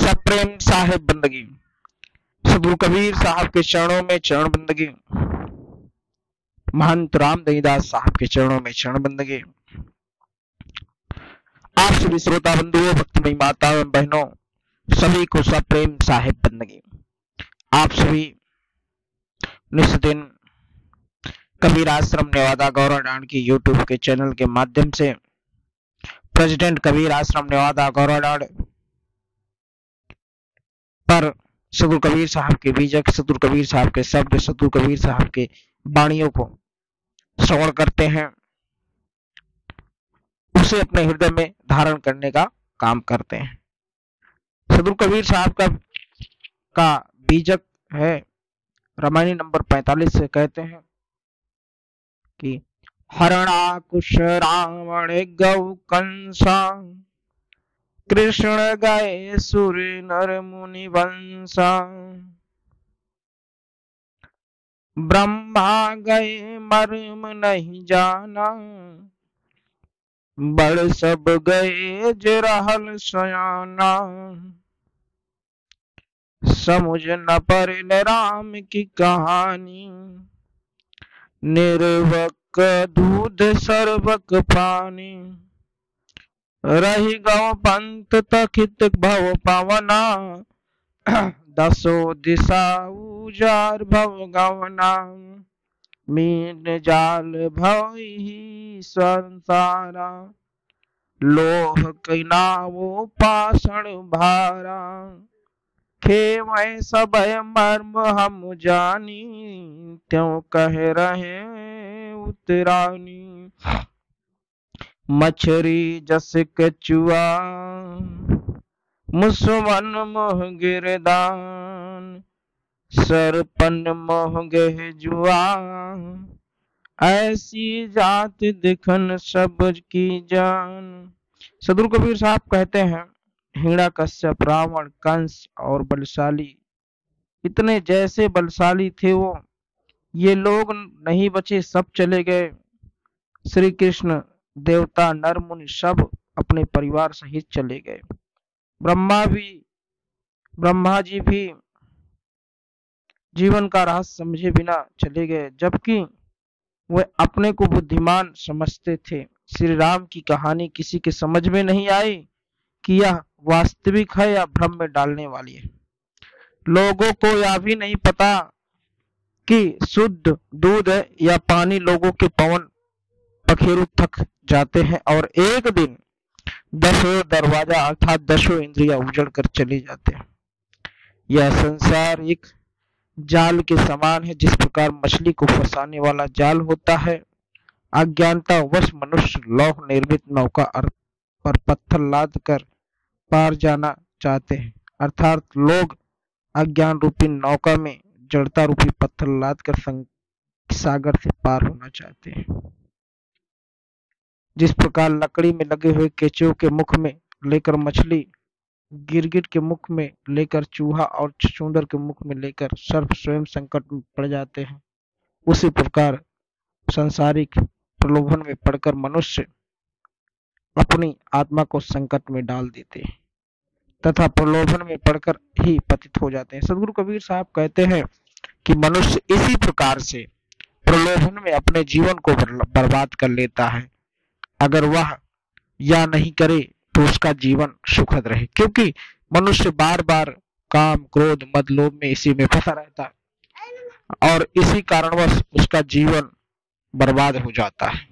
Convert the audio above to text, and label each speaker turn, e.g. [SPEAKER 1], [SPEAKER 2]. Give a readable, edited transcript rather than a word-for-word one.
[SPEAKER 1] सप्रेम साहिब बंदगी, सदगुरु कबीर साहब के चरणों में चरण बंदगी, महंत रामदईदास साहब के चरणों में चरण बंदगी। आप सभी श्रोता बंधुओं, भक्तमयी माताओं एवं बहनों, सभी को सप्रेम साहिब बंदगी। आप सभी निस्दिन कबीर आश्रम नेवादा गौराडांड की यूट्यूब के चैनल के माध्यम से प्रेसिडेंट कबीर आश्रम नेवादा गौराडांड पर सदगुरु कबीर साहब के बीजक, सदगुरु कबीर साहब के शब्द, सदगुरु कबीर साहब के वाणियों को श्रवण करते हैं, उसे अपने हृदय में धारण करने का काम करते हैं। सदगुरु कबीर साहब का बीजक है रामायणी नंबर 45 से कहते हैं कि हरणाकुश रावण गौ कंसा, कृष्ण गए सुर नर मुनि वंशा, ब्रह्मा गए मर्म नहीं जाना, बड़ सब गए जरहल सयाना, समझ न परिल राम की कहानी, निर्वक दूध सर्वक पानी, रही गौ पंत तखित भव पवना, दसो दिशा उजार भव गवना, मीन जाल भव ही संसारा, लोह किनावो पाषण भारा, खेवै सब मर्म हम जानी, त्यों कह रहे उतरानी, मछरी जस कचुआ मुसमन मोह गिरदान, सरपन मोह गह जुआ, ऐसी जात दिखन सब की जान। सदगुरु कबीर साहब कहते हैं, हिरण्यकश्यप, रावण, कंस और बलशाली, इतने जैसे बलशाली थे वो, ये लोग नहीं बचे, सब चले गए। श्री कृष्ण, देवता, नर मुनि सब अपने परिवार सहित चले गए। ब्रह्मा जी भी जीवन का रहस्य समझे बिना चले गए, जबकि वे अपने को बुद्धिमान समझते थे। श्री राम की कहानी किसी के समझ में नहीं आई कि यह वास्तविक है या भ्रम में डालने वाली है। लोगों को यह भी नहीं पता कि शुद्ध दूध या पानी लोगों के पवन पखेरु थक जाते हैं और एक दिन दसों दरवाजा अर्थात दसों इंद्रियां उजड़ कर चले जाते हैं। यह संसार एक जाल के समान है, जिस प्रकार मछली को फंसाने वाला जाल होता है। अज्ञानता वश मनुष्य लौह निर्मित नौका पर पत्थर लाद कर पार जाना चाहते हैं, अर्थात लोग अज्ञान रूपी नौका में जड़ता रूपी पत्थर लाद कर सागर से पार होना चाहते हैं। जिस प्रकार लकड़ी में लगे हुए केचुओं के मुख में लेकर मछली, गिरगिट के मुख में लेकर चूहा और छछूंदर के मुख में लेकर सर्प स्वयं संकट में पड़ जाते हैं, उसी प्रकार सांसारिक प्रलोभन में पड़कर मनुष्य अपनी आत्मा को संकट में डाल देते हैं तथा प्रलोभन में पड़कर ही पतित हो जाते हैं। सदगुरु कबीर साहब कहते हैं कि मनुष्य इसी प्रकार से प्रलोभन में अपने जीवन को बर्बाद कर लेता है। अगर वह या नहीं करे तो उसका जीवन सुखद रहे, क्योंकि मनुष्य बार बार काम, क्रोध, मद, लोभ में इसी में फंसा रहता है और इसी कारणवश उसका जीवन बर्बाद हो जाता है।